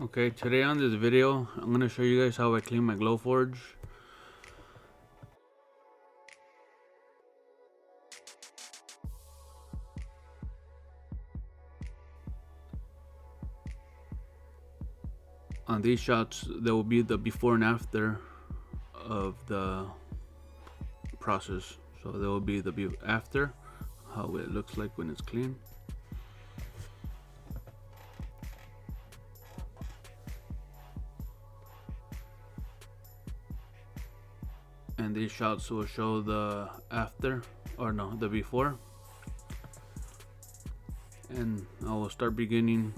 Okay, today on this video, I'm going to show you guys how I clean my GlowForge. On these shots, there will be the before and after of the process. So there will be the after, how it looks like when it's clean. And these shots will show the after, or no, the before. And I will start beginning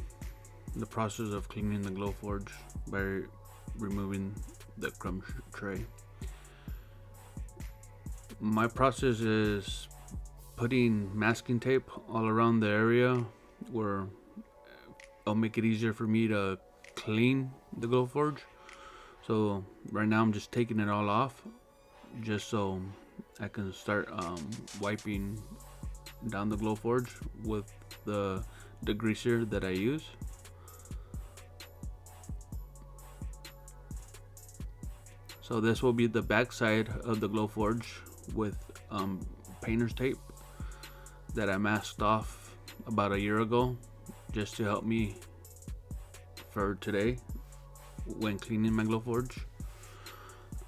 the process of cleaning the GlowForge by removing the crumb tray. My process is putting masking tape all around the area where it'll make it easier for me to clean the GlowForge. So right now I'm just taking it all off just so I can start wiping down the GlowForge with the degreaser that I use. So this will be the back side of the GlowForge with painter's tape that I masked off about a year ago just to help me for today when cleaning my GlowForge.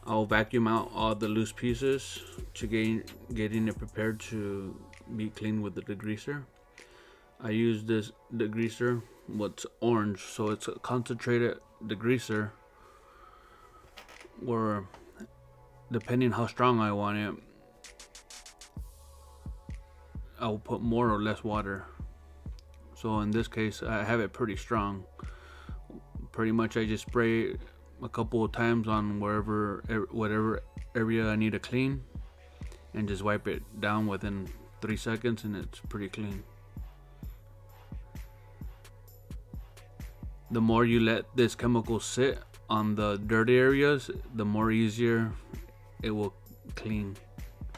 I'll vacuum out all the loose pieces to getting it prepared to be cleaned with the degreaser. I use this degreaser, what's orange, so it's a concentrated degreaser where depending how strong I want it, I'll put more or less water. So in this case, I have it pretty strong. Pretty much I just spray a couple of times on whatever area I need to clean and just wipe it down within 3 seconds and it's pretty clean. The more you let this chemical sit on the dirty areas, the more easier it will clean.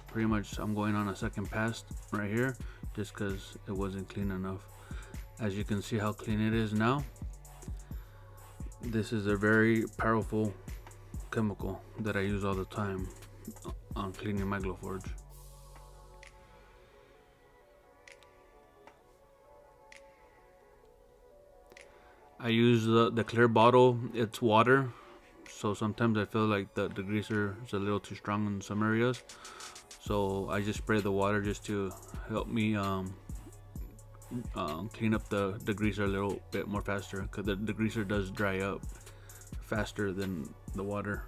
Pretty much I'm going on a second pass right here just because it wasn't clean enough. As you can see how clean it is now. This is a very powerful chemical that I use all the time on cleaning my GlowForge. I use the clear bottle. It's water, so sometimes I feel like the degreaser is a little too strong in some areas. So I just spray the water just to help me clean up the degreaser a little bit more faster, because the degreaser does dry up faster than the water.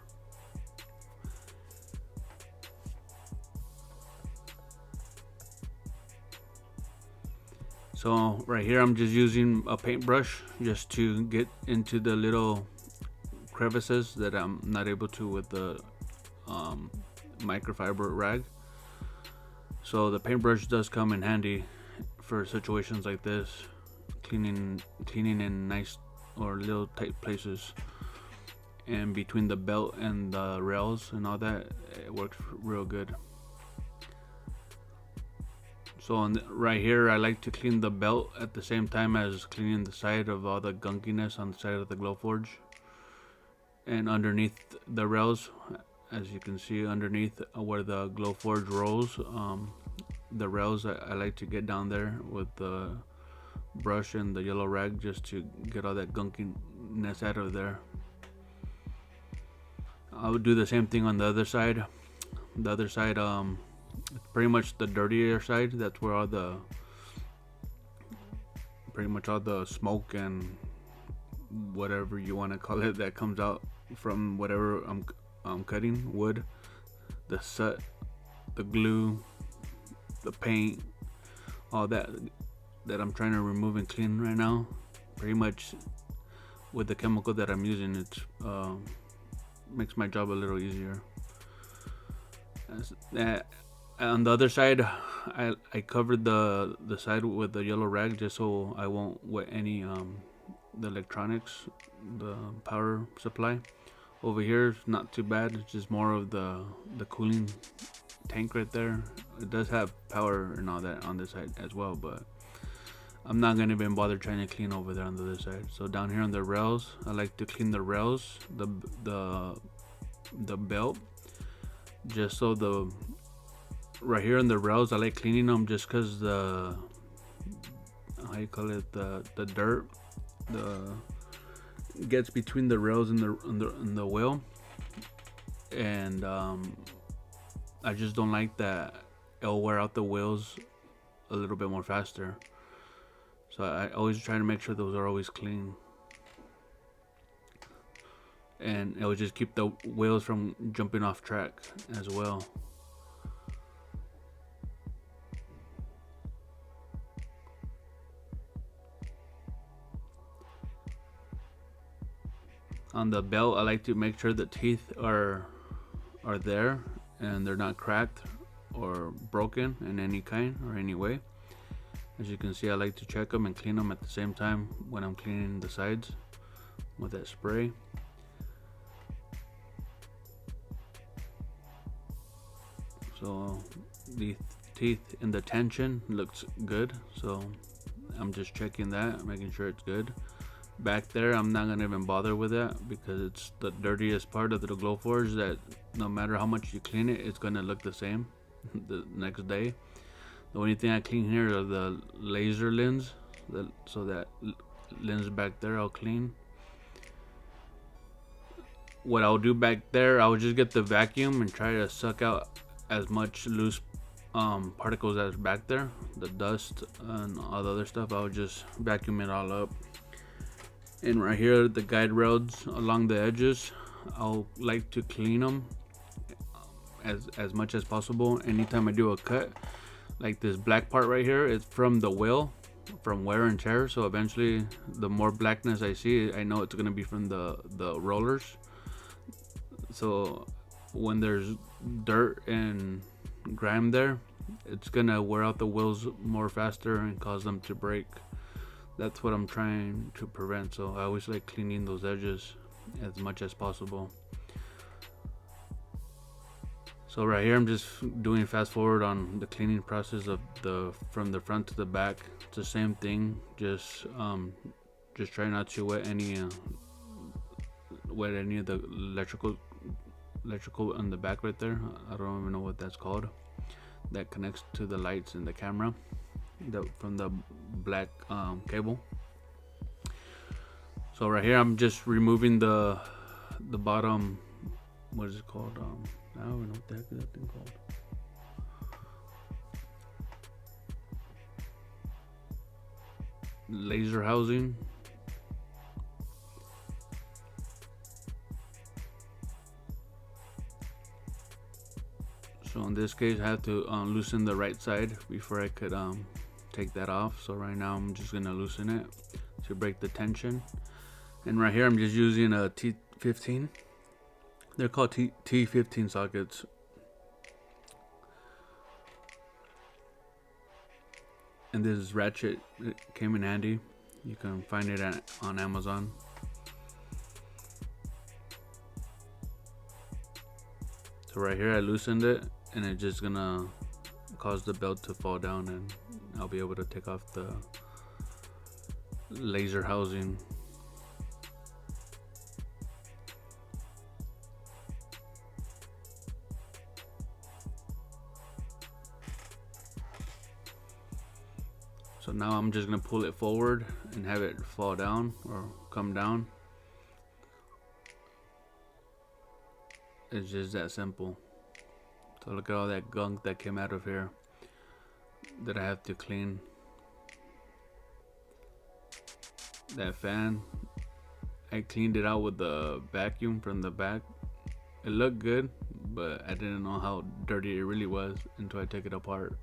So right here I'm just using a paintbrush just to get into the little crevices that I'm not able to with the microfiber rag. So the paintbrush does come in handy for situations like this, cleaning in nice or little tight places, and between the belt and the rails and all that, it works real good. So right here I like to clean the belt at the same time as cleaning the side of all the gunkiness on the side of the GlowForge. And underneath the rails, as you can see underneath where the GlowForge rolls, the rails, I like to get down there with the brush and the yellow rag just to get all that gunkiness out of there. I would do the same thing on the other side. The other side, it's pretty much the dirtier side. That's where all the pretty much all the smoke and whatever you want to call it that comes out from whatever I'm cutting, wood, the soot, the glue, the paint, all that I'm trying to remove and clean right now. Pretty much with the chemical that I'm using, it makes my job a little easier. On the other side, I covered the side with the yellow rag just so I won't wet any the electronics, the power supply. Over here it's not too bad, it's just more of the cooling tank right there. It does have power and all that on this side as well, but I'm not gonna even bother trying to clean over there on the other side. So down here on the rails, I like to clean the rails, the belt, just so the right here on the rails, I like cleaning them just because the, how you call it, the dirt, the gets between the rails and the wheel, and I just don't like that it'll wear out the wheels a little bit more faster. So I always try to make sure those are always clean, and it will just keep the wheels from jumping off track as well. On the belt, I like to make sure the teeth are there and they're not cracked or broken in any kind or any way. As you can see, I like to check them and clean them at the same time when I'm cleaning the sides with that spray. So the teeth and the tension looks good, so I'm just checking that, making sure it's good. Back there, I'm not gonna even bother with that because it's the dirtiest part of the GlowForge that no matter how much you clean it, it's gonna look the same the next day. The only thing I clean here are the laser lens, so that lens back there I'll clean. What I'll do back there, I'll just get the vacuum and try to suck out as much loose particles as back there, the dust and all the other stuff. I'll just vacuum it all up. And right here, the guide rails along the edges, I'll like to clean them as much as possible. Anytime I do a cut, like this black part right here, it's from the wheel, from wear and tear. So eventually, the more blackness I see, I know it's gonna be from the rollers. So when there's dirt and grime there, it's gonna wear out the wheels more faster and cause them to break. That's what I'm trying to prevent, so I always like cleaning those edges as much as possible. So right here, I'm just doing fast forward on the cleaning process of from the front to the back. It's the same thing, just try not to wet any of the electrical on the back right there. I don't even know what that's called. That connects to the lights and the camera. From the black cable. So right here, I'm just removing the bottom. What is it called? I don't even know what the heck is that thing called. Laser housing. So in this case, I have to loosen the right side before I could take that off. So right now I'm just gonna loosen it to break the tension. And right here I'm just using a T15. They're called T15 sockets. And this ratchet, it came in handy. You can find it on Amazon. So right here I loosened it, and it's just gonna cause the belt to fall down, and I'll be able to take off the laser housing. So now I'm just gonna pull it forward and have it fall down or come down. It's just that simple. So look at all that gunk that came out of here that I have to clean. That fan, I cleaned it out with the vacuum from the back. It looked good, but I didn't know how dirty it really was until I took it apart.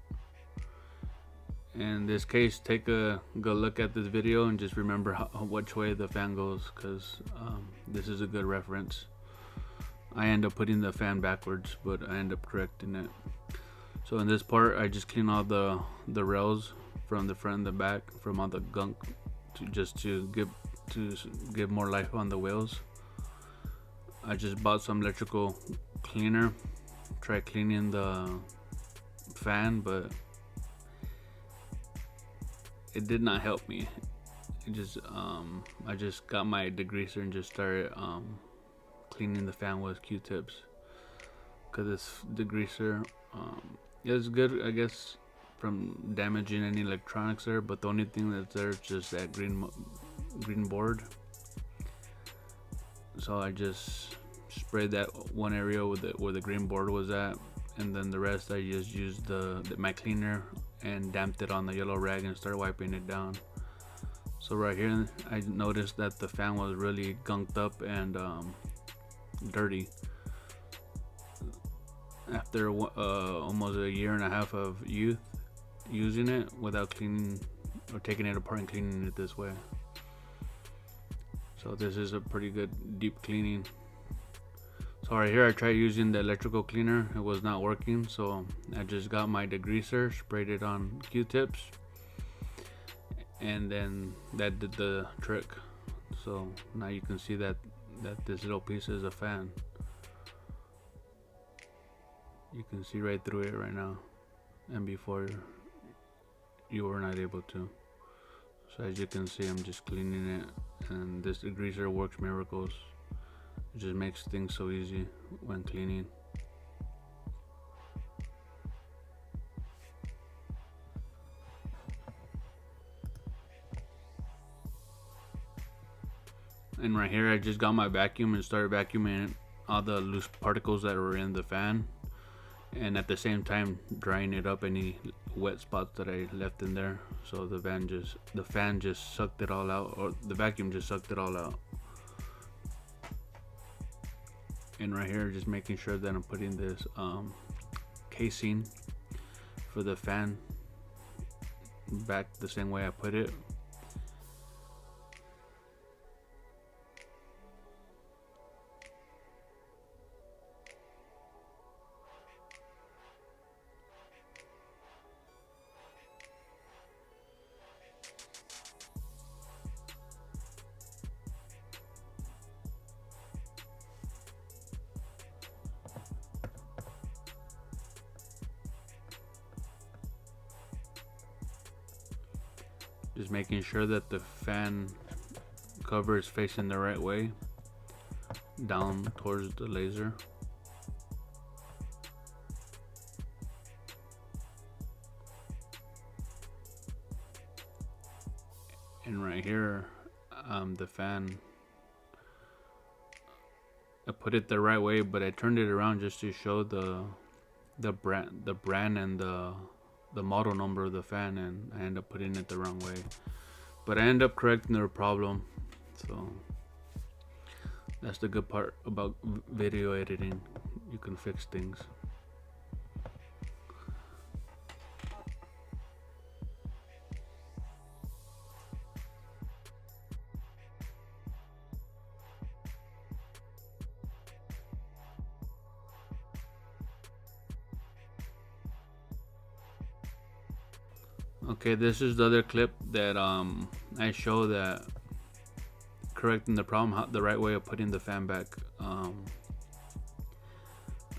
In this case, take a good look at this video and just remember which way the fan goes, because this is a good reference. I end up putting the fan backwards, but I end up correcting it. So in this part, I just clean all the rails from the front and the back, from all the gunk, to give more life on the wheels. I just bought some electrical cleaner, tried cleaning the fan, but it did not help me. It just I just got my degreaser and just started cleaning the fan with Q-tips, because this degreaser is good, I guess, from damaging any electronics there, but the only thing that's there is just that green board. So I just sprayed that one area where the green board was at, and then the rest I just used my cleaner and damped it on the yellow rag and started wiping it down. So right here I noticed that the fan was really gunked up and dirty. After almost a year and a half of using it without cleaning or taking it apart and cleaning it this way. So this is a pretty good deep cleaning. So right here I tried using the electrical cleaner, it was not working, so I just got my degreaser, sprayed it on Q-tips, and then that did the trick. So now you can see that this little piece is a fan. You can see right through it right now, and before you were not able to. So as you can see, I'm just cleaning it, and this degreaser works miracles. It just makes things so easy when cleaning. And right here I just got my vacuum and started vacuuming all the loose particles that were in the fan, and at the same time drying it up any wet spots that I left in there. So the fan just sucked it all out, or the vacuum just sucked it all out. And right here just making sure that I'm putting this casing for the fan back the same way I put it. Just making sure that the fan cover is facing the right way down towards the laser. And right here, the fan, I put it the right way, but I turned it around just to show the brand and the model number of the fan, and I end up putting it the wrong way, but I end up correcting the problem. So that's the good part about video editing, you can fix things. Okay, this is the other clip that I show that correcting the problem, the right way of putting the fan back. I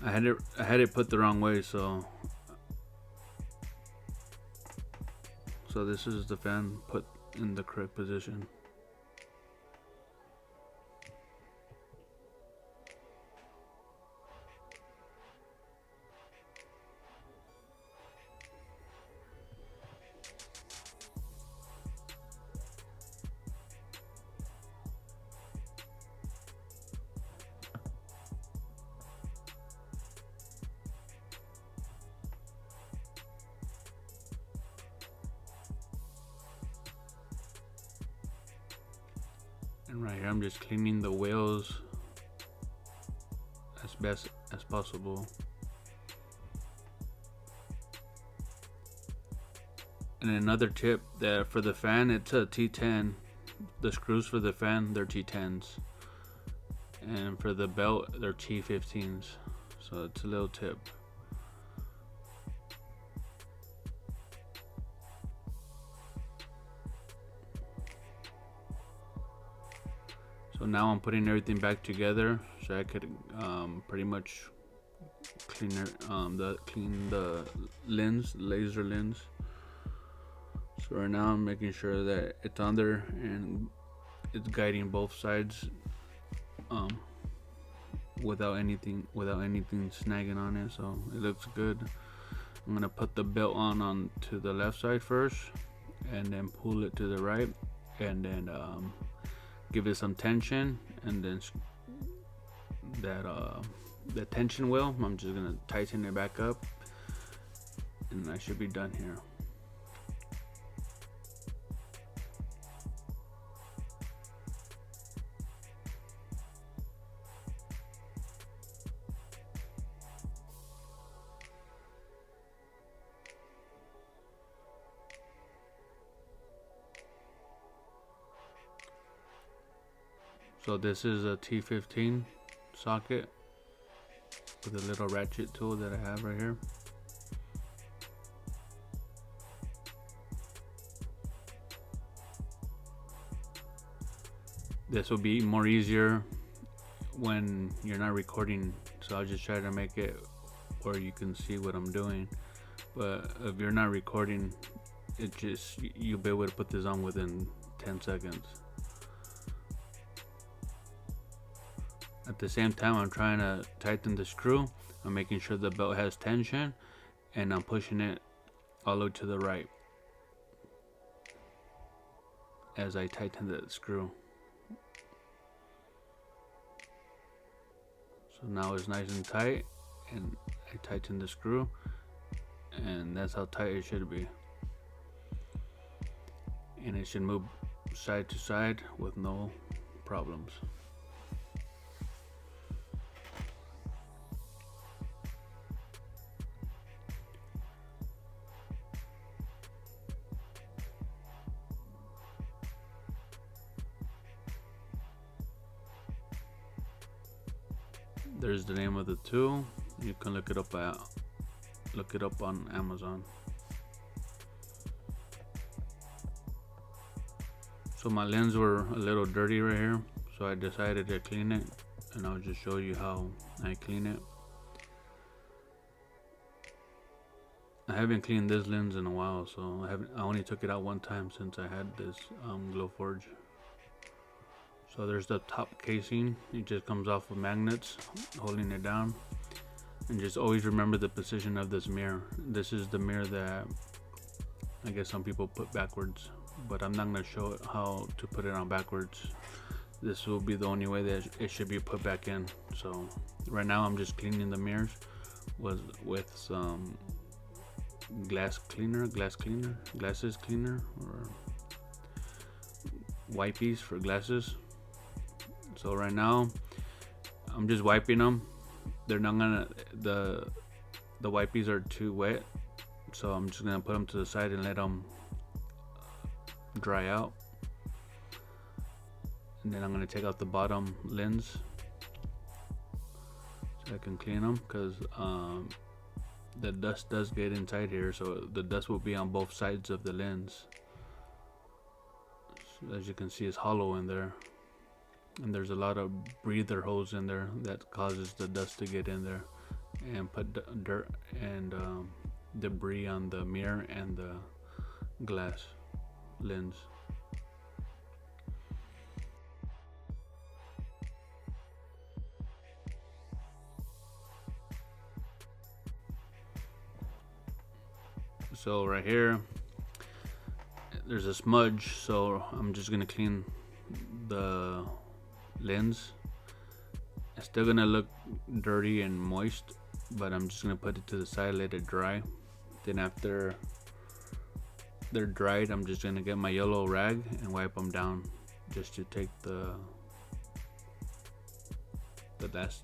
had it put the wrong way, so this is the fan put in the correct position. And right here I'm just cleaning the wheels as best as possible. And another tip, that for the fan, it's a T10. The screws for the fan, they're T10s, and for the belt, they're T15s. So it's a little tip. So now I'm putting everything back together, so I could pretty much clean the lens, laser lens. So So right now I'm making sure that it's on there and it's guiding both sides, um, without anything snagging on it. So it looks good. I'm gonna put the belt on to the left side first, and then pull it to the right, and then give it some tension, and then the tension wheel, I'm just gonna tighten it back up, and I should be done here. So this is a T15 socket with a little ratchet tool that I have right here. This will be more easier when you're not recording, so I'll just try to make it where you can see what I'm doing. But if you're not recording, you'll be able to put this on within 10 seconds. At the same time, I'm trying to tighten the screw. I'm making sure the belt has tension, and I'm pushing it all the way to the right as I tighten the screw. So now it's nice and tight, and I tighten the screw, and that's how tight it should be. And it should move side to side with no problems. There's the name of the tool. You can look it up on Amazon. So my lens were a little dirty right here, so I decided to clean it, and I'll just show you how I clean it. I haven't cleaned this lens in a while, so I only took it out one time since I had this GlowForge. So there's the top casing. It just comes off with magnets holding it down. And just always remember the position of this mirror. This is the mirror that I guess some people put backwards, but I'm not going to show it how to put it on backwards. This will be the only way that it should be put back in. So right now I'm just cleaning the mirrors with some glasses cleaner, or wipes for glasses. So right now I'm just wiping them. They're not gonna, the wipes are too wet, so I'm just gonna put them to the side and let them dry out. And then I'm gonna take out the bottom lens so I can clean them, because the dust does get inside here, so the dust will be on both sides of the lens. So as you can see, it's hollow in there, and there's a lot of breather holes in there that causes the dust to get in there and put dirt and debris on the mirror and the glass lens. So right here there's a smudge, so I'm just gonna clean the lens. It's still gonna look dirty and moist, but I'm just gonna put it to the side, let it dry. Then after they're dried, I'm just gonna get my yellow rag and wipe them down, just to take the last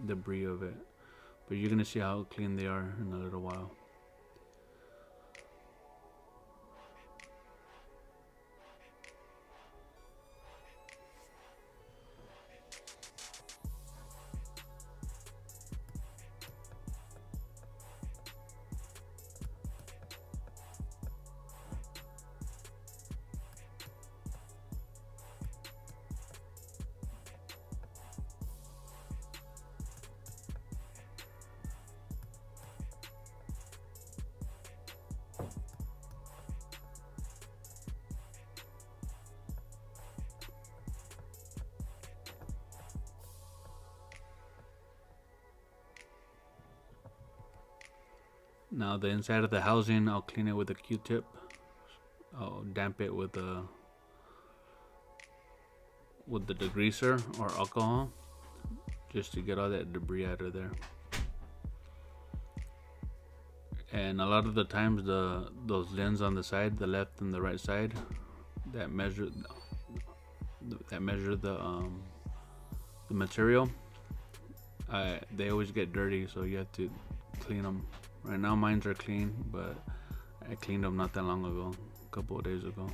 debris of it. But you're gonna see how clean they are in a little while. Now the inside of the housing, I'll clean it with a Q-tip. I'll damp it with the degreaser or alcohol, just to get all that debris out of there. And a lot of the times, those lens on the side, the left and the right side, that measure the material, they always get dirty, so you have to clean them. Right now mine are clean, but I cleaned them not that long ago, a couple of days ago.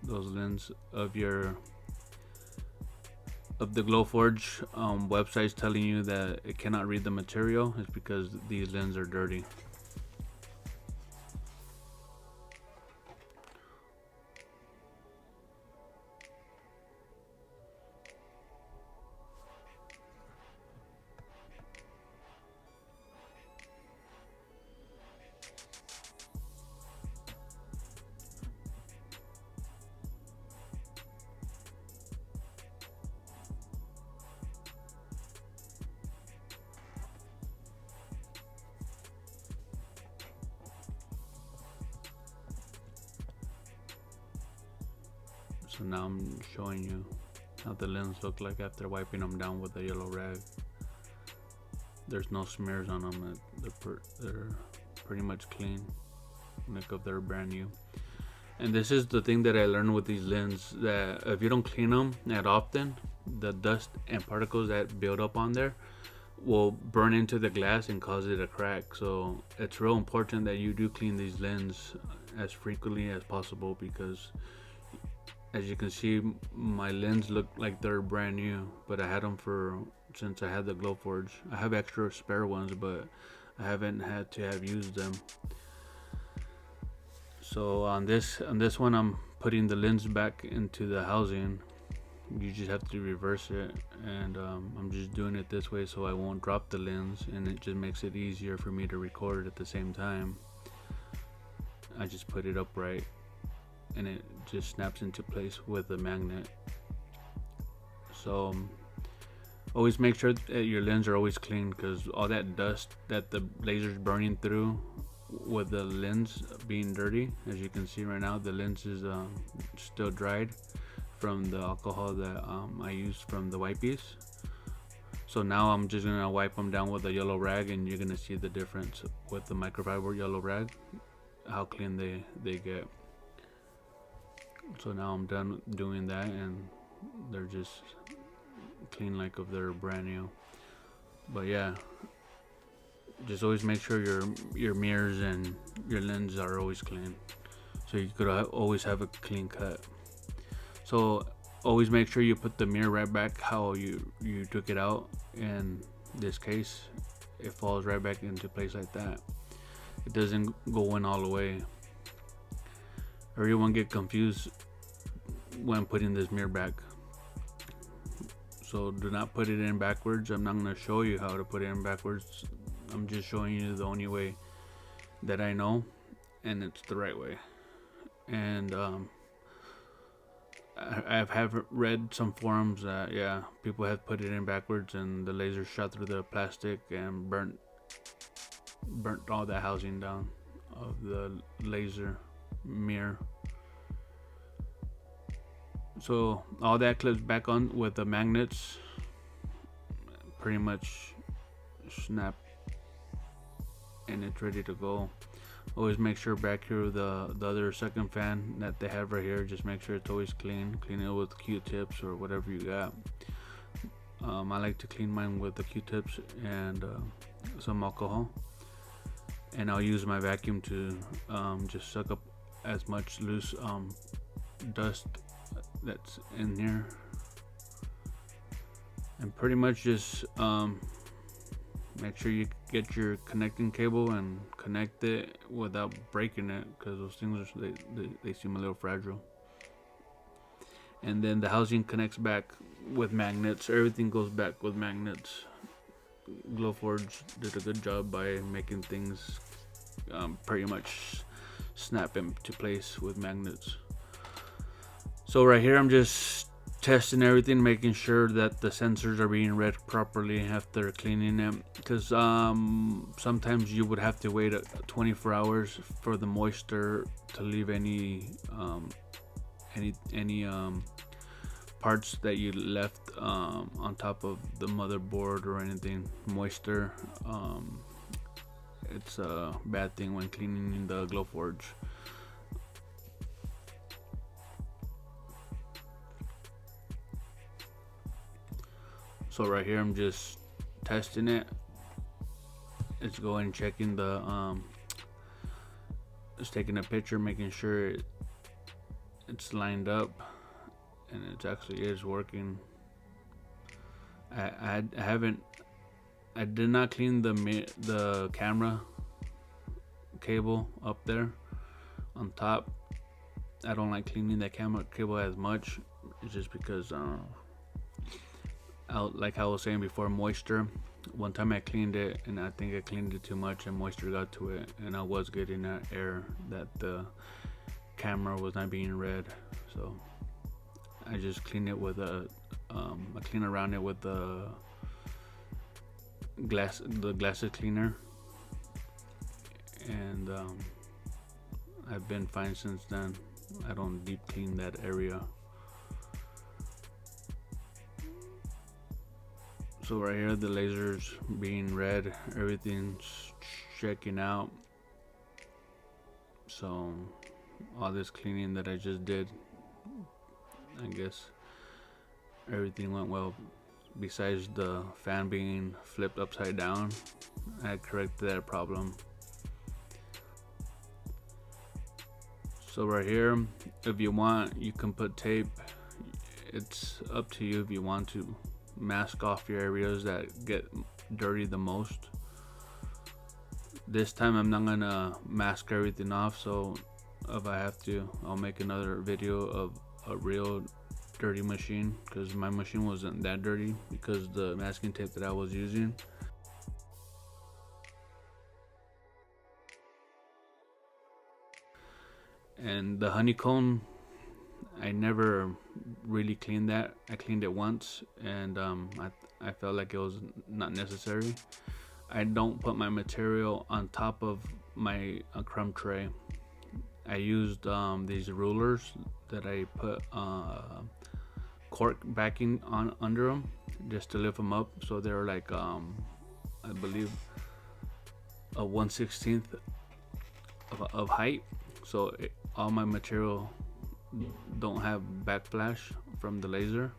Those lens of the GlowForge website's telling you that it cannot read the material is because these lenses are dirty. So now I'm showing you how the lens look like after wiping them down with a yellow rag. There's no smears on them. They're pretty much clean, like if they're brand new. And this is the thing that I learned with these lenses, that if you don't clean them that often, the dust and particles that build up on there will burn into the glass and cause it to crack. So it's real important that you do clean these lenses as frequently as possible, because as you can see, my lens look like they're brand new, but I had them since I had the GlowForge. I have extra spare ones, but I haven't had to have used them. So on this one, I'm putting the lens back into the housing. You just have to reverse it, and I'm just doing it this way so I won't drop the lens, and it just makes it easier for me to record at the same time. I just put it upright, and it just snaps into place with a magnet. So always make sure that your lenses are always clean, because all that dust that the laser's burning through with the lens being dirty, as you can see right now, the lens is still dried from the alcohol that I used from the wipies. So now I'm just gonna wipe them down with a yellow rag, and you're gonna see the difference with the microfiber yellow rag, how clean they get. So now I'm done doing that, and they're just clean like if they're brand new. But yeah, just always make sure your mirrors and your lens are always clean, so you could always have a clean cut. So always make sure you put the mirror right back how you took it out. In this case, it falls right back into place like that. It doesn't go in all the way. Everyone get confused when putting this mirror back, so do not put it in backwards. I'm not going to show you how to put it in backwards. I'm just showing you the only way that I know, and it's the right way. And I have read some forums that people have put it in backwards, and the laser shot through the plastic and burnt all the housing down of the laser mirror. So all that clips back on with the magnets, pretty much snap, and it's ready to go. Always make sure back here the other second fan that they have right here, just make sure it's always clean it with Q-tips or whatever you got. I like to clean mine with the Q-tips and some alcohol, and I'll use my vacuum to just suck up as much loose dust that's in here, and pretty much just make sure you get your connecting cable and connect it without breaking it, because those things they seem a little fragile. And then the housing connects back with magnets. Everything goes back with magnets. GlowForge did a good job by making things pretty much snap into place with magnets. So right here I'm just testing everything, making sure that the sensors are being read properly after cleaning them, because sometimes you would have to wait 24 hours for the moisture to leave any parts that you left on top of the motherboard or anything moisture. It's a bad thing when cleaning the GlowForge. So right here I'm just testing it. It's going checking the it's taking a picture, making sure it's lined up, and it actually is working. I did not clean the camera cable up there on top. I don't like cleaning that camera cable as much. It's just because like I was saying before, moisture. One time I cleaned it, and I think I cleaned it too much, and moisture got to it, and I was getting that error that the camera was not being read. So I just cleaned it with I clean around it with the glasses cleaner, and I've been fine since then. I don't deep clean that area. So right here the laser's being read, everything's checking out. So all this cleaning that I just did, I guess everything went well, besides the fan being flipped upside down. I corrected that problem. So right here, if you want, you can put tape. It's up to you if you want to mask off your areas that get dirty the most. This time I'm not gonna mask everything off, so if I have to, I'll make another video of a real dirty machine, because my machine wasn't that dirty because the masking tape that I was using. And the honeycomb, I never really cleaned that. I cleaned it once, and I felt like it was not necessary. I don't put my material on top of my crumb tray. I used these rulers that I put cork backing on under them just to lift them up, so they're like I believe a 1/16 of height, so all my material don't have backflash from the laser.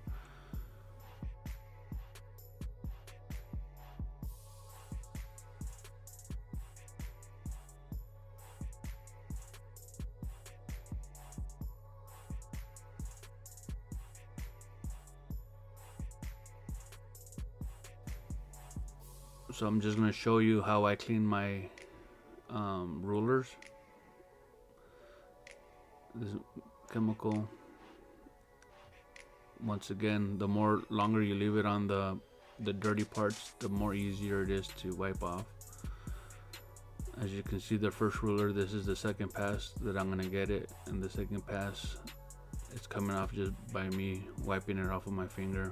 So I'm just going to show you how I clean my rulers. This chemical, once again, the more longer you leave it on the dirty parts, the more easier it is to wipe off. As you can see, the first ruler, this is the second pass that I'm going to get it, and the second pass, it's coming off just by me wiping it off with my finger.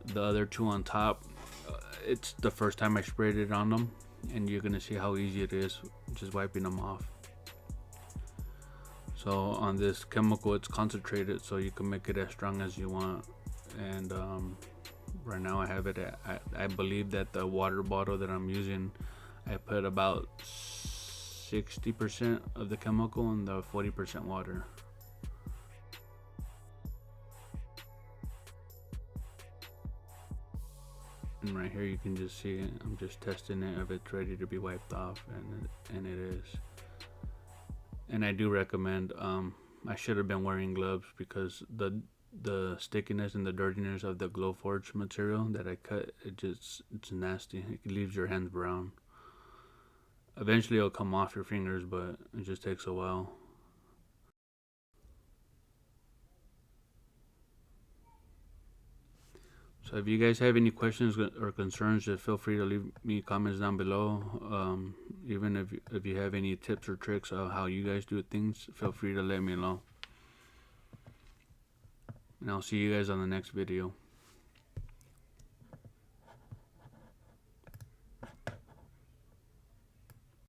The other two on top, it's the first time I sprayed it on them, and you're gonna see how easy it is just wiping them off. So on this chemical, it's concentrated, so you can make it as strong as you want. And right now I have it at, I believe that the water bottle that I'm using, I put about 60% of the chemical and the 40% water. And right here you can just see it. I'm just testing it if it's ready to be wiped off, and it is. And I do recommend, I should have been wearing gloves, because the stickiness and the dirtiness of the GlowForge material that I cut, it's nasty. It leaves your hands brown. Eventually it'll come off your fingers, but it just takes a while. So if you guys have any questions or concerns, just feel free to leave me comments down below. Even if you have any tips or tricks of how you guys do things, feel free to let me know. and I'll see you guys on the next video.